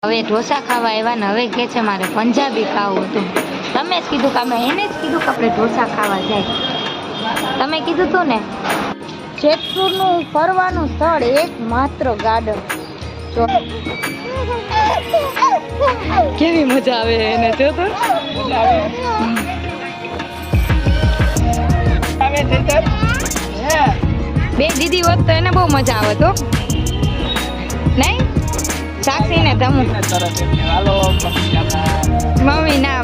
હવે ઢોસા ખાવા આવ્યા ને હવે કે છે મારે પંજાબી ખાવું હતું. તમે જ કીધું કે અમે એને જ કીધું કે આપણે ઢોસા ખાવા જાય. તમે કીધું તું ને. જેતપુરનું ફરવાનું સ્થળ એકમાત્ર ગાર્ડન. કેવી મજા આવે એને જો તો. બે દીદી હોત તો એને બહુ મજા આવે તો નહીં. સાક્ષી ને તમુ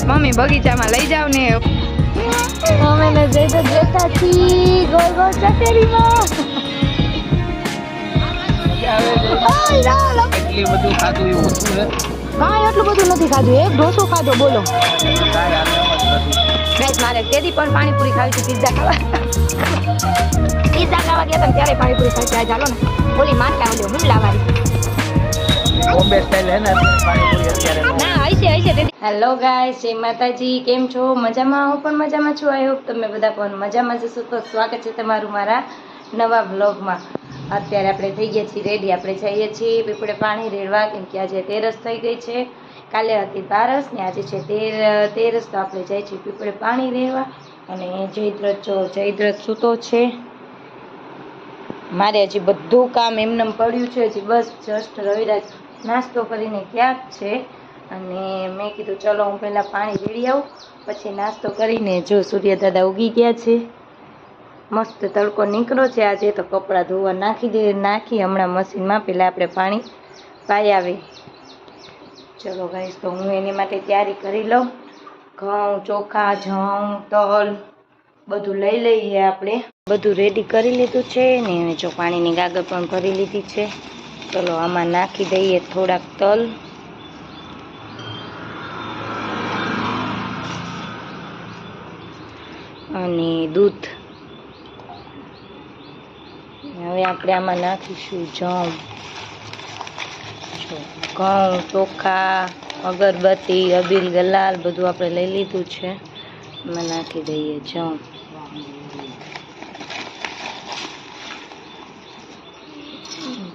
મમ્મી બગીચામાં લઈ જાવ ને. અમે ને જઈ તો બેઠા છી ગોળ ગોળ ચકેરીમાં. એટલી બધું ખાધું એવું હતું હે કાંઈ એટલું બધું નથી ખાધું. એક ઢોસો ખાધો બોલો. ગાઈસ મારે તેદી પણ પાણીપુરી ખાવી હતી. પિઝા ખાવા ગયા હતા ત્યારે પાણીપુરી ખાઈ જાય. ચાલો ને બોલી મારતા ઓલી હુમલા વાળી બોમ્બે સ્ટાઇલ હે ને પાણીપુરી અત્યારે ના હશે. હેલો ગાઈસ, જય માતાજી. કેમ છો? મજામાં? હું પણ મજામાં છું. આઈ હોપ તમે બધા પણ મજામાં જશો. તો સ્વાગત છે તમારું મારા નવા વ્લોગમાં. અત્યારે આપણે થઈ ગયા છીએ રેડી. આપણે જઈએ છીએ પીપળે પાણી રેડવા, કેમ કે આજે 13 થઈ ગઈ છે. કાલે હતી 12 ને આજે છે 13. તો આપણે જઈએ છીએ પીપળે પાણી રેડવા. અને જયદ્રથ સૂતો છે. મારે હજી બધું કામ એમને પડ્યું છે. હજી બસ જસ્ટ રવિરાજ નાસ્તો કરીને ક્યાંક છે. અને મેં કીધું ચલો હું પહેલાં પાણી રેડી આવું, પછી નાસ્તો કરીને. જો સૂર્ય દાદા ઉગી ગયા છે. મસ્ત તડકો નીકળો છે આજે. તો કપડાં ધોવા નાખી હમણાં મશીનમાં. પહેલાં આપણે પાણી પાઈ આવી. ચલો ગાઈસ, તો હું એની માટે તૈયારી કરી લઉં. ઘઉં, ચોખા, જવ, તલ બધું લઈ લઈએ. આપણે બધું રેડી કરી લીધું છે ને. જો પાણીની ગાગર પણ ભરી લીધી છે. ચલો આમાં નાખી દઈએ થોડાક તલ અને દૂધ. હવે આપણે આમાં નાખીશું જવ, ઘઉં, ચોખા, અગરબત્તી, અબીલ, ગલાલ બધું આપણે લઈ લીધું છે. એમાં નાખી દઈએ જવ.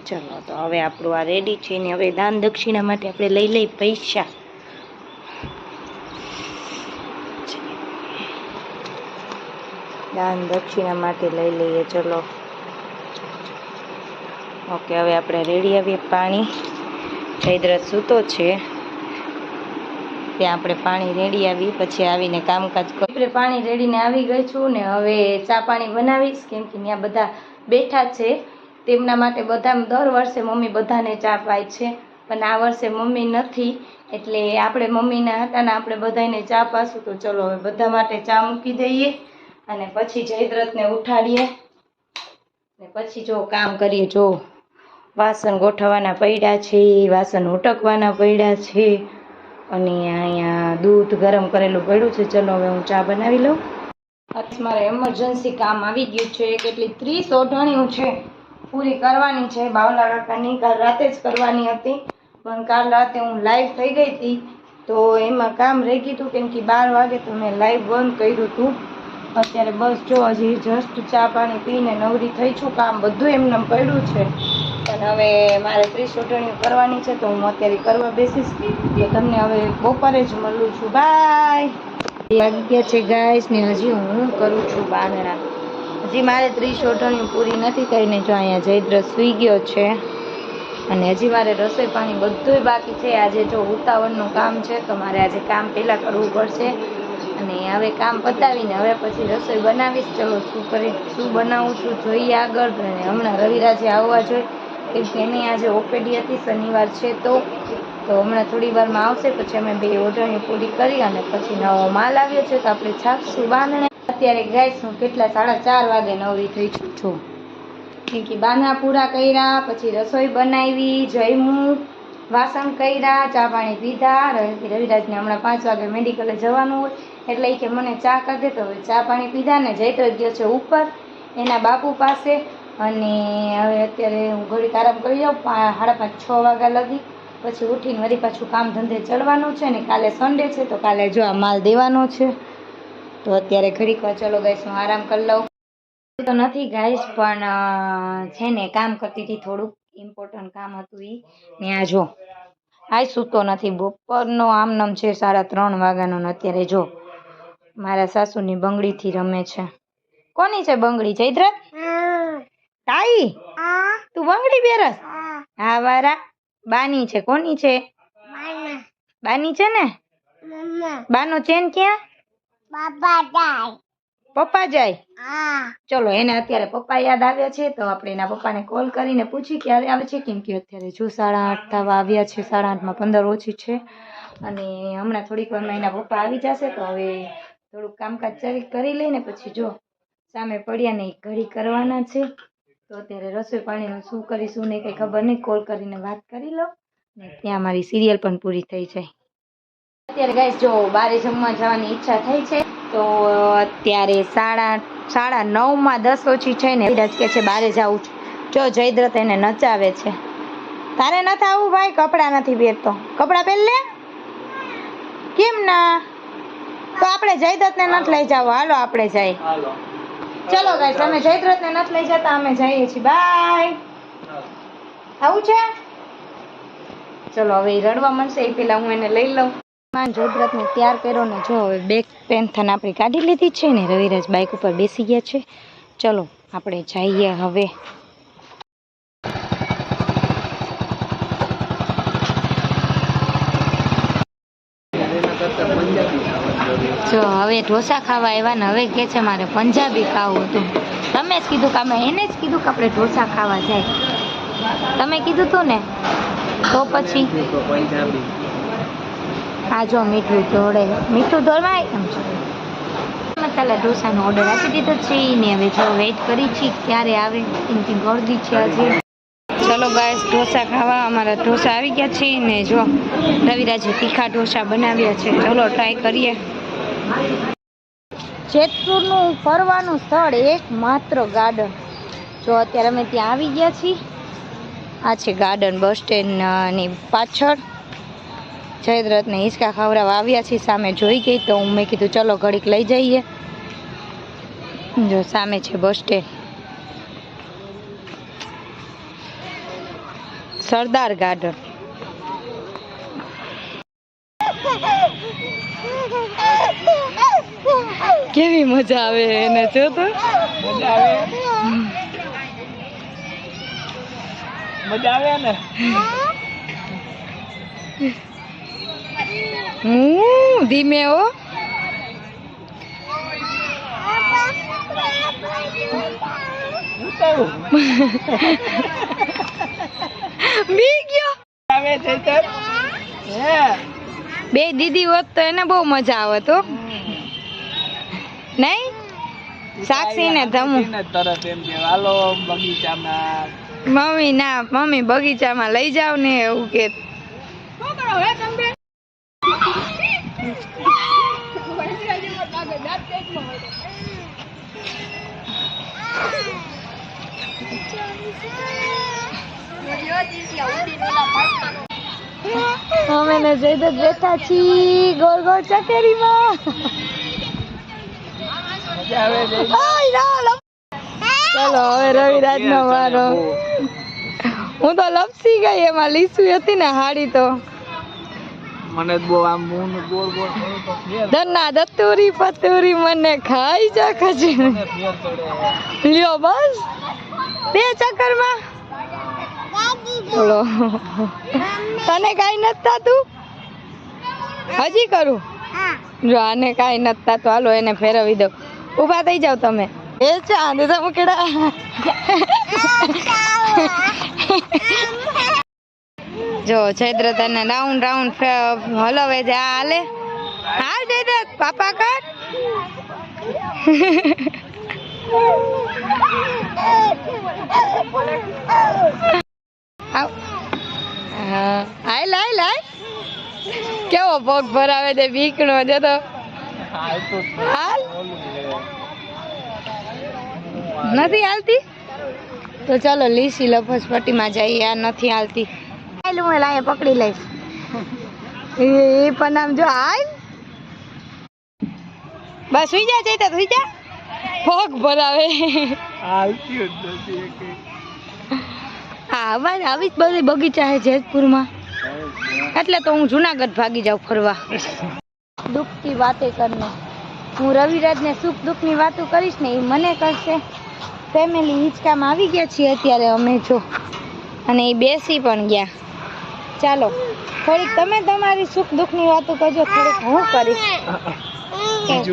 ચલો તો હવે આપણું આ રેડી છે ને. હવે દાન દક્ષિણા માટે આપણે લઈ લઈ પૈસા. દાન દક્ષિણા માટે લઈ લઈએ. ચલો ઓકે. હવે આપણે રેડી આવીએ. પાણી જયદ્રથ સૂતો છે ત્યાં આપણે પાણી રેડી આવી. પછી આવીને કામકાજ કરી. પાણી રેડીને આવી ગઈ છું ને. હવે ચા પાણી બનાવીશ, કેમ કે ત્યાં બધા બેઠા છે. તેમના માટે બધા દર વર્ષે મમ્મી બધાને ચા પાય છે, પણ આ વર્ષે મમ્મી નથી. એટલે આપણે મમ્મીના હતા ને આપણે બધાને ચા પાશું. તો ચલો હવે બધા માટે ચા મૂકી દઈએ અને પછી જયદ્રથને ઉઠાડીએ ને પછી જો કામ કરીએ. જો વાસણ ગોઠવવાના પડ્યા છે, વાસણ ઉટકવાના પડ્યા છે, અને અહીંયા દૂધ ગરમ કરેલું પડ્યું છે. ચલો હવે હું ચા બનાવી લઉં. મારે એમરજન્સી કામ આવી ગયું છે. કેટલી 30 ઓઢણીઓ છે પૂરી કરવાની છે. બાવલા કાકાની કાલ રાતે જ કરવાની હતી, પણ કાલ રાતે હું લાઈવ થઈ ગઈ હતી તો એમાં કામ રહી ગયું હતું. કેમ કે 12 વાગે તો મેં લાઈવ બંધ કર્યું હતું. અત્યારે બસ જો હજી જસ્ટ ચા પાણી પીને નવરી થઈ છું. કામ બધું એમને પડ્યું છે, પણ હવે મારે 30 ઓઢણીઓ કરવાની છે તો હું અત્યારે કરવા બેસીશ. તો તમને હવે બપોરે જ મળું છું. બાય. વાગી ગયા છે ગાઈસ ને હજી હું કરું છું બાંધણા. હજી મારે 30 ઓઢણીઓ પૂરી નથી થઈને. જો અહીંયા જયદ્રથ સૂઈ ગયો છે અને હજી મારે રસોઈ પાણી બધુંય બાકી છે. આજે જો ઉતાવળનું કામ છે તો મારે આજે કામ પહેલાં કરવું પડશે. અને હવે કામ પતાવીને હવે પછી રસોઈ બનાવીશ. ચલો શું બનાવું છું જોઈએ આગળ. અને હમણાં રવિરાજે આવવા જોઈએ, કેમ કે એની આજે ઓપીડી હતી, શનિવાર છે તો હમણાં થોડી વારમાં આવશે. પછી અમે 2 ઓઢણીઓ પૂરી કરી અને પછી નવો માલ આવ્યો છે તો આપણે છાપશું બાંધણા. અત્યારે ગાઈસ હું કેટલા 4:30 વાગે નવરી થઈ છું. કેમ કે બાંધણા પૂરા કર્યા, પછી રસોઈ બનાવી, જમ્યું, વાસણ કર્યા, ચા પાણી પીધા. રવિરાજને હમણાં 5 વાગે મેડિકલે જવાનું હોય એટલે કે મને ચા કરી દે. તો હવે ચા પાણી પીધા ને જયદ્રથ ગયો છે ઉપર એના બાપુ પાસે. અને હવે અત્યારે હું ઘડીક આરામ કરી જાઉં 5:30 6 વાગ્યા લગી. પછી ઉઠીને વળી પાછું કામ ધંધે ચડવાનું છે ને. કાલે સન્ડે છે તો કાલે જો આ માલ દેવાનો છે. તો અત્યારે ઘડીક વાર ચલો ગાઈસ હું આરામ કરી લઉં. તો નથી ગાઈસ, પણ છે ને કામ કરતી હતી, થોડુંક ઇમ્પોર્ટન્ટ કામ હતું. ત્યાં જો આય સૂતો નથી. બપોરનો આમ નામ છે 3:30 વાગ્યાનો ને અત્યારે જો મારા સાસુની બંગડીથી રમે છે. કોની છે બંગડી? જયદ્રથ તાઈ તું બંગડી પહેરસ? હા વારા બાની છે. કોની છે? બાની છે ને. બાનો ચેન ક્યાં? પપ્પા જાય. ચલો એને અત્યારે પપ્પા યાદ આવ્યા છે તો આપણે એના પપ્પાને કોલ કરીને પૂછી ક્યારે આવે છે, કેમ કે અત્યારે જો 8:30 થવા આવ્યા છે. 8:30 15 ઓછી છે અને હમણાં થોડીક વારમાં એના પપ્પા આવી જશે તો હવે થોડુંક કામકાજ કરી લઈને પછી જો સામે પડ્યા ને ઘડી કરવાના છે. તો અત્યારે રસોઈ પાણીનું શું કરીશું ને કંઈ ખબર નહીં. કોલ કરીને વાત કરી લો ને ત્યાં મારી સિરિયલ પણ પૂરી થઈ જાય. અત્યારે ગાઈસ જો બારે જમવા જવાની ઈચ્છા થઈ છે તો અત્યારે 9:30 10 છે ને વિરાજ કે છે બારે જાવું છે. જો જયદ્રથ એને નચાવે છે. તારે નથી આવું ભાઈ? કપડાં નથી પહેરતો. કપડાં પહેર લે. કેમ ના? તો આપણે જયદ્રથને નથી લઈ જાવ. હાલો આપણે જઈએ. ચલો ગાઈસ અમે જયદ્રથને નથી લઈ જતા, અમે જઈએ છીએ. બાય. આવું છે? ચલો હવે રડવા મળશે એ પેલા હું એને લઈ લઉં. જયદ્રથને તૈયાર કર્યો ને જો હવે બેગ પેન્થન આપણી કાઢી લીધી છે ને રવિરાજ બાઇક ઉપર બેસી ગયા છે. ચલો આપણે જઈએ હવે. જો હવે ઢોસા ખાવા આવ્યા ને હવે કે છે મારે પંજાબી ખાવું હતું. તમે જ કીધું કે અમે એને જ કીધું કે આપણે ઢોસા ખાવા જાય. તમે કીધું તું ને તો પછી આ જો મીઠું ધોળવાય એમ છે. મસાલા ઢોસાનો ઓર્ડર આપી દીધો છે ને હવે જો વેઇટ કરી છે ક્યારે આવે. એમથી ગળદી છે આજે. ચલો ગાઈસ ઢોસા ખાવા. અમારા ઢોસા આવી ગયા છે ને જો રવિરાજે તીખા ઢોસા બનાવ્યા છે. ચલો ટ્રાય કરીએ. જેતપુરનું ફરવાનું સ્થળ એકમાત્ર ગાર્ડન. જો અત્યારે અમે ત્યાં આવી ગયા છીએ. આ છે ગાર્ડન બસ સ્ટેન્ડની પાછળ. જયદ્રથને હિંચકા ખવડાવવા આવ્યા છીએ. સામે જોઈ ગઈ તો મેં કીધું ચલો ઘડીક લઈ જઈએ. જો સામે છે બસ સ્ટેન્ડ. સરદાર ગાર્ડન. કેવી મજા આવે એને જો તો. મજા આવે ને. ધીમે હો. બી ગયો. આવે છે તર. બે દીદી હોત તો એને બહુ મજા આવે તો નહીં? સાક્ષી ને ધમુ તરત એમ કે હાલો બગીચામાં. મમ્મી બગીચામાં લઈ જાવ ને એવું કે. અમે ને જયદ્રથ બેઠા છીએ ગોળ ગોળ ચકેરીમાં. મજા આવે છે. ચલો હવે રવિરાજ નો વારો. હું તો લપસી ગઈ એમાં. લીસુ હતી ને હાડી તો મને બહુ આમ મૂન ગોળ ગોળ તો ફેર દન્ના દતુરી પતુરી મને ખાઈ જા ખજે. ફેર ચડે. લ્યો બસ 2 ચક્કરમાં. બોલો તને કાંઈ નથી થતું? હજી કરું? જો આને કાંઈ નથી થતું. હાલો એને ફેરવી દો. ઊભા થઈ જાવ તમે. એ ચાંદ મુકડા. જો જયદ્રથ ને રાઉન્ડ હલાવે છે. આ હાલે. હાલ જયદ્રથ પાપા કર. હાલ કેવો પગ ભરાવે છે બીકણો જતો. હાલ નથી હાલતી તો ચાલો લીસી લફસ પટ્ટીમાં જઈએ. આ નથી હાલતી. હું લાય પકડી લઈશ. એ પણ આમ જો હાલ બસ સુઈ જા જઈતા સુઈ જા. પગ ભરાવે. હા અવાજ આવી જ બધી બગીચા છે જેતપુરમાં. એટલે તો હું જુનાગઢ ભાગી જાઉં ફરવા. દુઃખ की बातें करने હું રવિરાજને સુખ દુઃખની વાતો કરીશ ને એ મને કરશે. ફેમિલી હિંચકામાં આવી ગયા છીએ અત્યારે અમે જો, અને એ બેસી પણ ગયા. ચાલો થોડીક તમે તમારી સુખ દુઃખની વાતો કરજો, થોડીક હું કરીશ.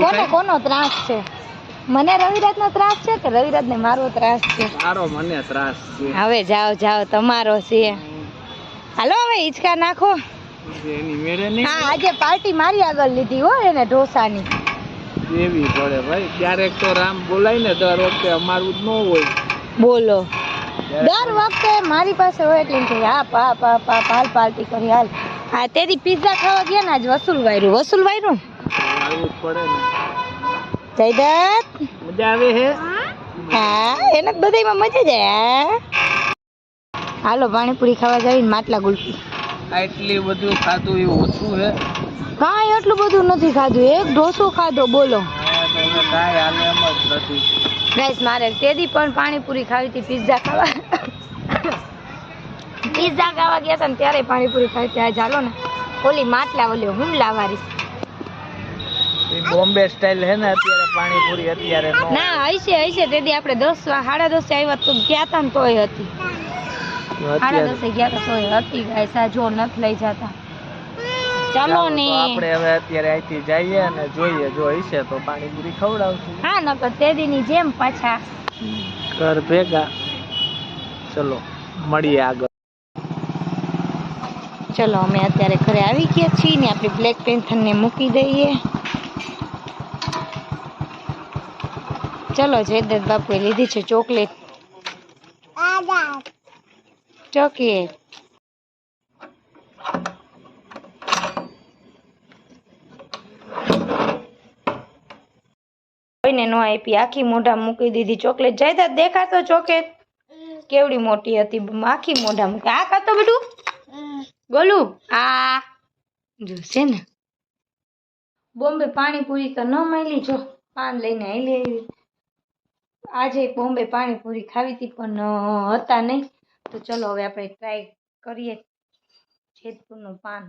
કોને કોનો ત્રાસ છે? મને રવિરાજનો ત્રાસ છે કે રવિરાજને મારો ત્રાસ છે? મારો મને ત્રાસ છે. હવે જાઓ જાઓ, તમારો છે. હાલો હવે હિંચકા નાખો. એની મેળે નહીં. હા આજે પાર્ટી મારી આગળ લીધી હો એને ઢોસાની. દેવી પડે ભાઈ, ક્યારેક તો રામ બોલાય ને, દર વખતે અમારું જ ન હોય. બોલો દર વખતે મારી પાસે હોય એટલે એમ કે હા પા પા પા હાલ પાર્ટી કરી હાલ. હા તેથી પિઝા ખાવા ગયા ને આજ વસૂલ વાયરું આવવું જ પડે ને. જયદત્ત મજા આવે હે. હા એને જ બધામાં મજા જાય. હાલો પાણીપુરી ખાવા જાવીને માટલા ગુલ્ફી. આટલી બધું ખાધું એ ઓછું હે. કાંઈ એટલું બધું નથી ખાધું, એક ઢોસો ખાધો. બોલો કાંઈ હાલે એમ જ નથી. ગાઈસ મારે તેદી પણ પાણીપુરી ખાવી હતી, પિઝા ખાવા ગયા હતા ને ત્યારે પાણીપુરી ખાવી હતી. આજ હાલો ને ઓલી માટલા ઓલી હુમલા વાળી બોમ્બે સ્ટાઇલ હે ને અત્યારે પાણીપુરી અત્યારે ના હશે તેદી આપણે 10 સાડા 10 આવ્યા તો ગયા હતા ને તોય હતી. સાડા 10 ગયા હતા તોય હતી. ગાઈસ આ જો નથી લઈ જતા. ચાલો ને આપણે હવે અત્યારે અહીંથી જઈએ અને જોઈએ, જો હશે તો પાણીપુરી ખવડાવશું. હા નકર તેદીની જેમ પાછા ઘર ભેગા. ચલો મળીએ આગળ. ચલો અમે અત્યારે ઘરે આવી ગયા છીએ ને આપણે બ્લેક પેન્થરને મૂકી દઈએ. ચલો જયદત્ત બાપુએ લીધી છે ચોકલેટ. ચોકલેટ કોઈને નો આપી, આખી મોઢા મૂકી દીધી ચોકલેટ. જયદત્ત દેખાતો ચોકલેટ કેવડી મોટી હતી, આખી મોઢા મૂકી. આ ખાતો બધું બોલું આ જોશે ને. બોમ્બે પાણીપુરી તો ન મળી, જો પાન લઈને આવેલી આવી. આજે બોમ્બે પાણીપુરી ખાવી હતી પણ હતા નહીં, તો ચલો હવે આપણે ટ્રાય કરીએ જેતપુરનું પાન.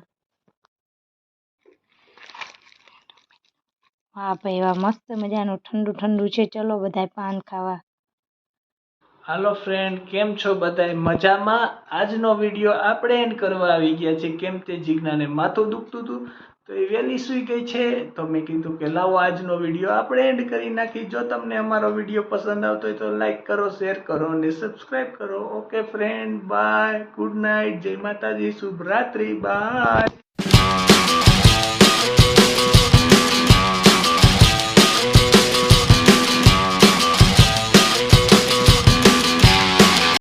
હા ભાઈ વાહ, મસ્ત મજાનું ઠંડુ ઠંડુ છે. ચલો બધાય પાન ખાવા. હાલો ફ્રેન્ડ, કેમ છો બધાય? મજામાં? આજનો વિડીયો આપણે એન્ડ કરવા આવી ગયા છે. કેમ તે જીજ્ઞાને માથું દુખતું હતું તો એ વહેલી સૂઈ ગઈ છે, તો મેં કીધું કે લાવો આજનો વિડીયો આપણે એન્ડ કરી નાખી. જો તમને અમારો વિડીયો પસંદ આવતો હોય તો લાઈક કરો, શેર કરો અને સબસ્ક્રાઈબ કરો. Okay friend, bye, good night, જય માતાજી, શુભ રાત્રિ, બાય.